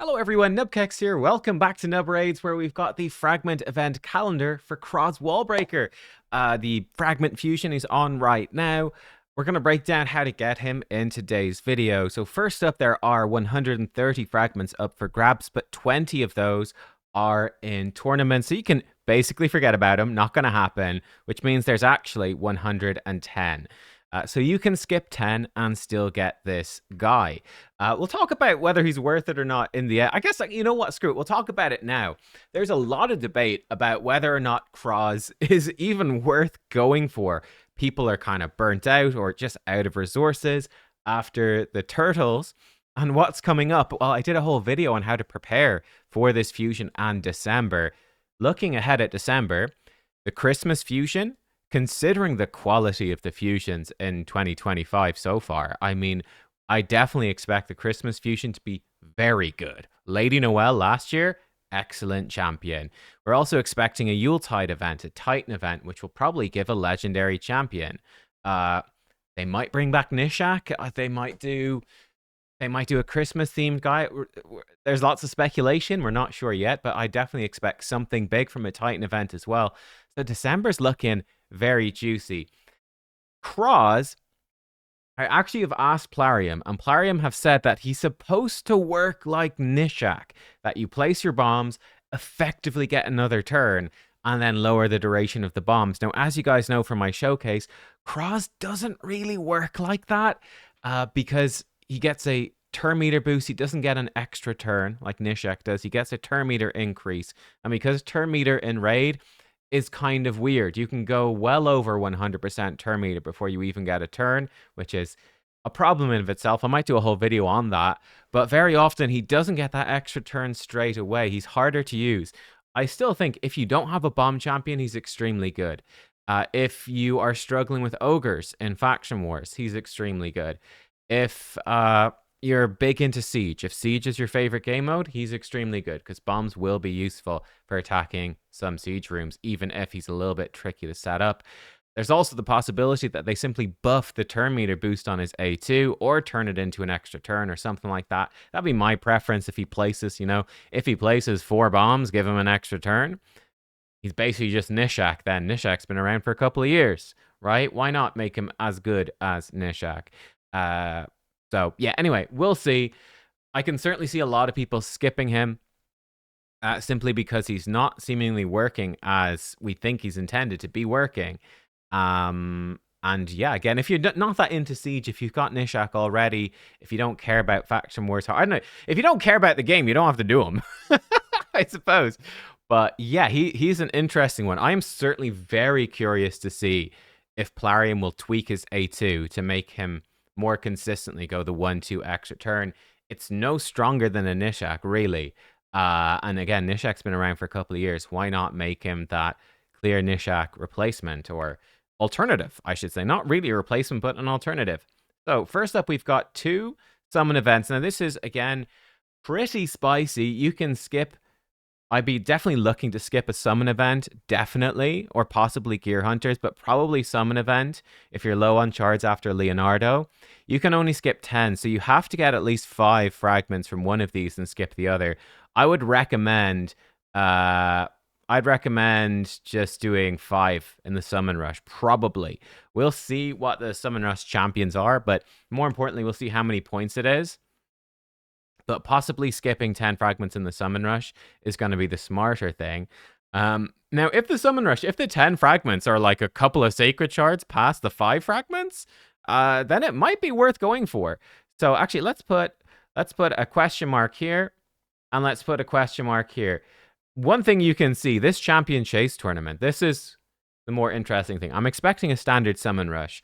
Hello everyone, nubkeks here. Welcome back to Nub Raids, where we've got the fragment event calendar for Kroz Wallbreaker. The fragment fusion is on right now. We're going to break down how to get him in today's video. So first up, there are 130 fragments up for grabs, but 20 of those are in tournaments. So you can basically forget about them, not going to happen, which means there's actually 110. So you can skip 10 and still get this guy. We'll talk about whether he's worth it or not in the end. I guess, you know what, screw it. We'll talk about it now. There's a lot of debate about whether or not Kroz is even worth going for. People are kind of burnt out or just out of resources after the turtles. And what's coming up? Well, I did a whole video on how to prepare for this fusion and December. Looking ahead at December, the Christmas fusion, considering the quality of the fusions in 2025 so far, I mean, I definitely expect the Christmas fusion to be very good. Lady Noel last year, excellent champion. We're also expecting a Yuletide event, a Titan event, which will probably give a legendary champion. They might bring back Nishak. They might do a Christmas themed guy. There's lots of speculation. We're not sure yet, but I definitely expect something big from a Titan event as well. So December's looking very juicy. Kroz, I actually have asked Plarium, and Plarium have said that he's supposed to work like Nishak, that you place your bombs, effectively get another turn, and then lower the duration of the bombs. Now, as you guys know from my showcase, Kroz doesn't really work like that because he gets a turn meter boost. He doesn't get an extra turn like Nishak does. He gets a turn meter increase. And because turn meter in raid is kind of weird, you can go well over 100% turn meter before you even get a turn, which is a problem in of itself. I might do a whole video on that, but very often he doesn't get that extra turn straight away. He's harder to use. I still think if you don't have a bomb champion, he's extremely good. If you are struggling with ogres in faction wars, he's extremely good. If you're big into siege, if siege is your favorite game mode, he's extremely good because bombs will be useful for attacking some siege rooms, even if he's a little bit tricky to set up. There's also the possibility that they simply buff the turn meter boost on his A2 or turn it into an extra turn or something like that. That'd be my preference if he places, if he places 4 bombs, give him an extra turn. He's basically just Nishak then. Nishak's been around for a couple of years, right? Why not make him as good as Nishak? So yeah, anyway, we'll see. I can certainly see a lot of people skipping him simply because he's not seemingly working as we think he's intended to be working. And yeah, again, if you're not that into siege, if you've got Nishak already, if you don't care about faction wars, I don't know. If you don't care about the game, you don't have to do them, I suppose. But yeah, he's an interesting one. I am certainly very curious to see if Plarium will tweak his A2 to make him more consistently go the 1-2 extra turn. It's no stronger than a Nishak, really. And again, Nishak's been around for a couple of years. Why not make him that clear Nishak replacement or alternative, I should say. Not really a replacement, but an alternative. So first up, we've got 2 summon events. Now this is, again, pretty spicy. You can skip. I'd be definitely looking to skip a summon event, definitely, or possibly Gear Hunters, but probably summon event if you're low on shards after Leonardo. You can only skip 10, so you have to get at least 5 fragments from one of these and skip the other. I would recommend, I'd recommend just doing 5 in the summon rush, probably. We'll see what the summon rush champions are, but more importantly, we'll see how many points it is. But possibly skipping 10 fragments in the summon rush is going to be the smarter thing. Now, if the 10 fragments are like a couple of sacred shards past the 5 fragments, then it might be worth going for. So actually, let's put a question mark here, and let's put a question mark here. One thing you can see, this champion chase tournament, this is the more interesting thing. I'm expecting a standard summon rush.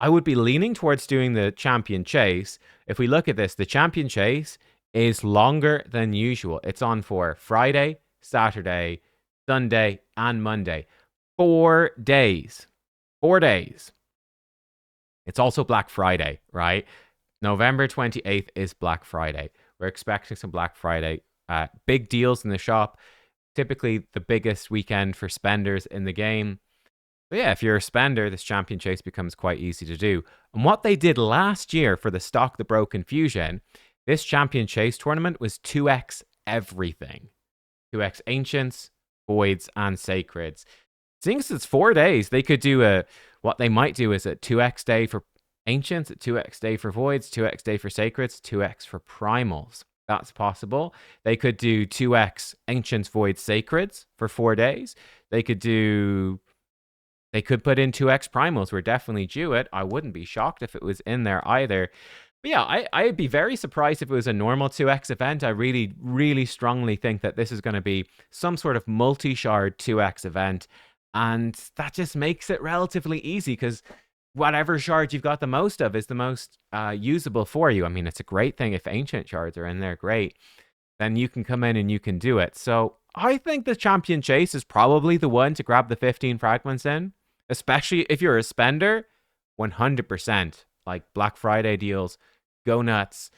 I would be leaning towards doing the champion chase. If we look at this, the champion chase is longer than usual. It's on for Friday, Saturday, Sunday, and Monday. 4 days. 4 days. It's also Black Friday, right? November 28th is Black Friday. We're expecting some Black Friday big deals in the shop. Typically the biggest weekend for spenders in the game. But yeah, if you're a spender, this champion chase becomes quite easy to do. And what they did last year for the Stock the Broken Fusion This champion chase tournament was 2x everything. 2x ancients, voids, and sacreds. Since it's 4 days, they could do what they might do is a 2x day for ancients, a 2x day for voids, 2x day for sacreds, 2x for primals. That's possible. They could do 2x ancients, voids, sacreds for 4 days. They could put in 2x primals. We're definitely due it. I wouldn't be shocked if it was in there either. But yeah, I'd be very surprised if it was a normal 2x event. I really, really strongly think that this is going to be some sort of multi-shard 2x event. And that just makes it relatively easy because whatever shard you've got the most of is the most usable for you. I mean, it's a great thing if ancient shards are in there, great. Then you can come in and you can do it. So I think the champion chase is probably the one to grab the 15 fragments in, especially if you're a spender. 100%. Like Black Friday deals, go nuts,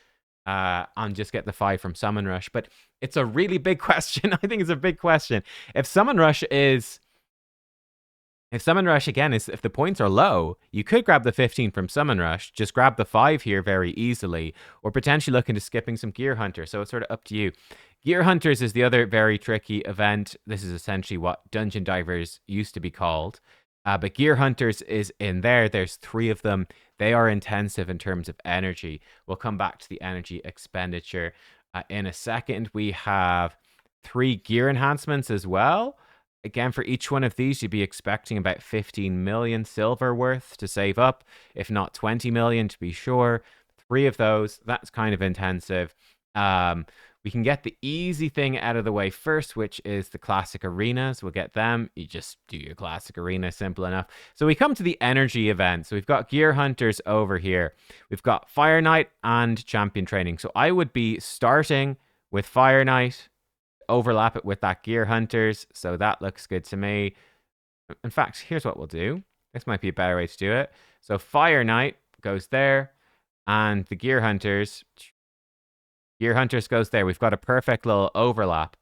and just get the 5 from Summon Rush. But it's a really big question. I think it's a big question. If Summon Rush again is if the points are low, you could grab the 15 from Summon Rush, just grab the 5 here very easily, or potentially look into skipping some Gear Hunter. So it's sort of up to you. Gear Hunters is the other very tricky event. This is essentially what Dungeon Divers used to be called. But Gear Hunters is in there. There's 3 of them. They are intensive in terms of energy. We'll come back to the energy expenditure in a second. We have 3 gear enhancements as well. Again, for each one of these, you'd be expecting about 15 million silver worth to save up, if not 20 million to be sure. 3 of those, that's kind of intensive. We can get the easy thing out of the way first, which is the classic arenas. We'll get them. You just do your classic arena, simple enough. So we come to the energy event. So we've got Gear Hunters over here. We've got Fire Knight and Champion Training. So I would be starting with Fire Knight, overlap it with that Gear Hunters. So that looks good to me. In fact, here's what we'll do. This might be a better way to do it. So Fire Knight goes there, and the Gear Hunters goes there. We've got a perfect little overlap.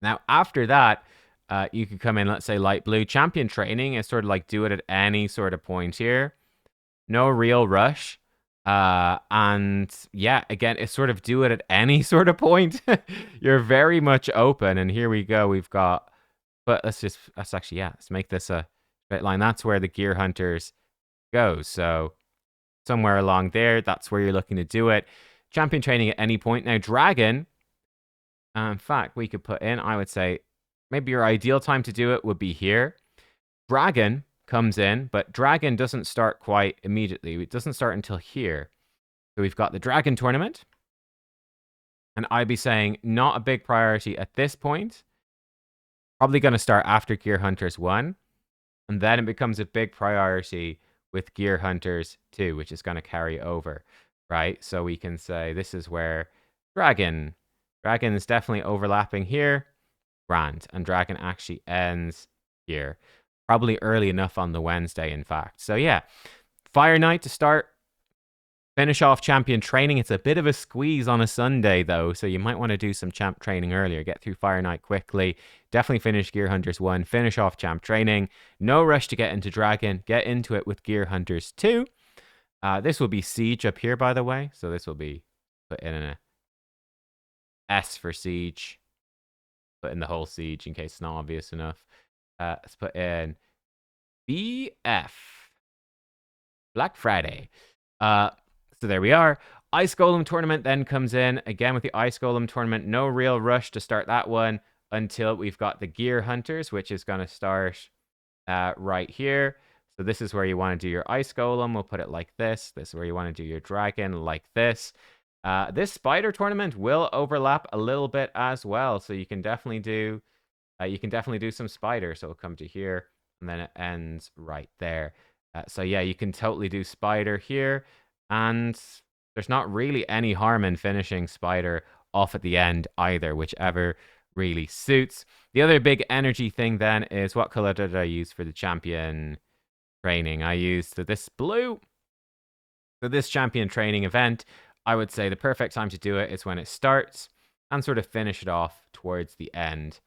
Now, after that, you could come in, let's say, light blue. Champion Training is sort of like do it at any sort of point here. No real rush. And yeah, again, it's sort of do it at any sort of point. You're very much open. And here we go. We've got, but let's make this a straight line. That's where the Gear Hunters go. So somewhere along there, that's where you're looking to do it. Champion Training at any point. Now, Dragon, in fact, we could put in, I would say, maybe your ideal time to do it would be here. Dragon comes in, but Dragon doesn't start quite immediately. It doesn't start until here. So we've got the Dragon tournament. And I'd be saying not a big priority at this point. Probably going to start after Gear Hunters 1. And then it becomes a big priority with Gear Hunters 2, which is going to carry over. Right, so we can say this is where Dragon is definitely overlapping here. Grand, and Dragon actually ends here. Probably early enough on the Wednesday, in fact. So yeah, Fire Knight to start. Finish off Champion Training. It's a bit of a squeeze on a Sunday, though, so you might want to do some Champ Training earlier. Get through Fire Knight quickly. Definitely finish Gear Hunters 1. Finish off Champ Training. No rush to get into Dragon. Get into it with Gear Hunters 2. This will be Siege up here, by the way. So this will be put in a S for Siege. Put in the whole Siege in case it's not obvious enough. Let's put in BF. Black Friday. So there we are. Ice Golem tournament then comes in. Again with the Ice Golem tournament. No real rush to start that one until we've got the Gear Hunters, which is going to start right here. So this is where you want to do your Ice Golem. We'll put it like this. This is where you want to do your Dragon like this. This Spider tournament will overlap a little bit as well. So you can definitely do some Spider. So it'll come to here and then it ends right there. So yeah, you can totally do Spider here. And there's not really any harm in finishing Spider off at the end either, whichever really suits. The other big energy thing then is what color did I use for the Champion Training? I used this blue. For this Champion Training event, I would say the perfect time to do it is when it starts and sort of finish it off towards the end,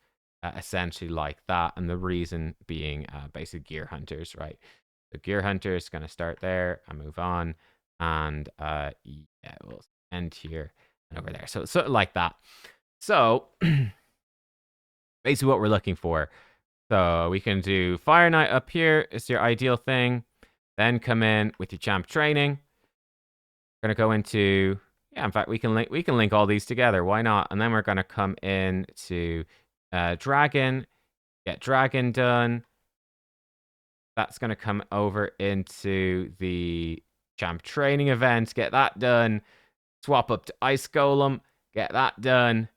essentially like that. And the reason being basic Gear Hunters, right? The Gear Hunters going to start there and move on. And yeah, we'll end here and over there. So sort of like that. So basically what we're looking for. So we can do Fire Knight up here is your ideal thing. Then come in with your champ training. We're gonna go into, yeah, in fact we can link all these together. Why not? And then we're gonna come in to dragon, get dragon done. That's gonna come over into the champ training event, get that done. Swap up to ice golem, get that done.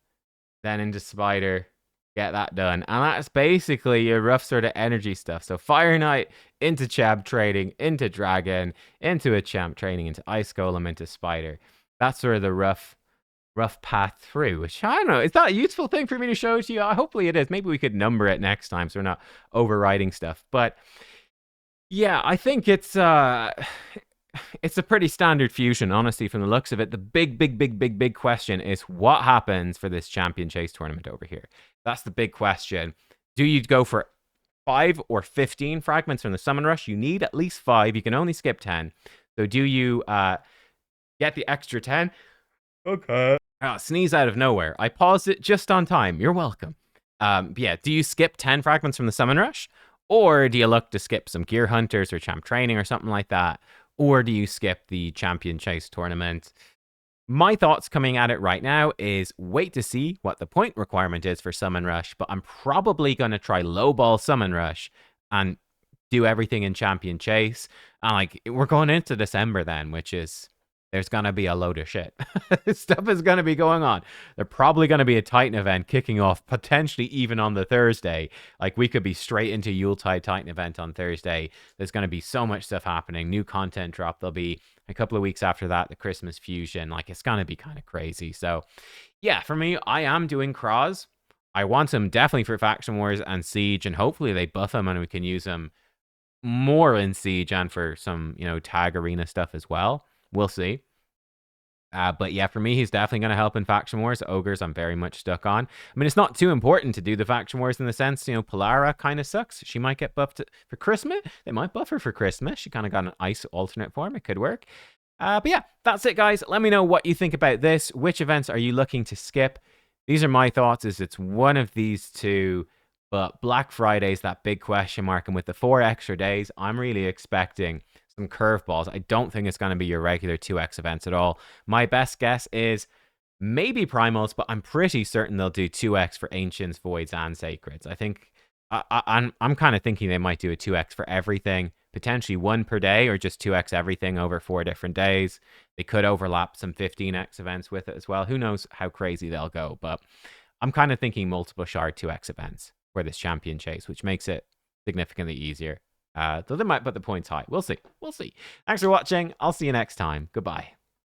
Then into spider, get that done. And that's basically your rough sort of energy stuff. So Fire Knight into champ training, into dragon, into a champ training, into ice golem, into spider. That's sort of the rough path through, which I don't know. Is that a useful thing for me to show to you? Hopefully it is. Maybe we could number it next time so we're not overriding stuff. But yeah, I think it's a pretty standard fusion, honestly, from the looks of it. The big question is what happens for this champion chase tournament over here? That's the big question. Do you go for 5 or 15 fragments from the summon rush? You need at least 5. You can only skip 10. So do you get the extra 10? Okay. Oh, sneeze out of nowhere. I paused it just on time. You're welcome. Yeah, do you skip 10 fragments from the summon rush? Or do you look to skip some gear hunters or champ training or something like that? Or do you skip the champion chase tournament? My thoughts coming at it right now is wait to see what the point requirement is for summon rush, but I'm probably going to try lowball summon rush and do everything in champion chase. And like, we're going into December then, which is, there's going to be a load of shit. Stuff is going to be going on. There's probably going to be a Titan event kicking off, potentially even on the Thursday. Like, we could be straight into Yuletide Titan event on Thursday. There's going to be so much stuff happening. New content drop. There'll be a couple of weeks after that, the Christmas fusion. Like, it's going to be kind of crazy. So, yeah, for me, I am doing Kroz. I want him definitely for Faction Wars and Siege, and hopefully they buff him and we can use him more in Siege and for some, tag arena stuff as well. We'll see. But yeah, for me, he's definitely going to help in Faction Wars. Ogres, I'm very much stuck on. I mean, it's not too important to do the Faction Wars in the sense, Polara kind of sucks. She might get buffed for Christmas. They might buff her for Christmas. She kind of got an ice alternate form. It could work. But yeah, that's it, guys. Let me know what you think about this. Which events are you looking to skip? These are my thoughts. It's one of these two. But Black Friday is that big question mark. And with the 4 extra days, I'm really expecting some curveballs. I don't think it's going to be your regular 2x events at all. My best guess is maybe primals, but I'm pretty certain they'll do 2x for ancients, voids, and sacreds. I think I'm kind of thinking they might do a 2x for everything, potentially 1 per day, or just 2x everything over 4 different days. They could overlap some 15x events with it as well. Who knows how crazy they'll go, but I'm kind of thinking multiple shard 2x events for this champion chase, which makes it significantly easier. Though they might put the points high. We'll see. Thanks for watching. I'll see you next time. Goodbye.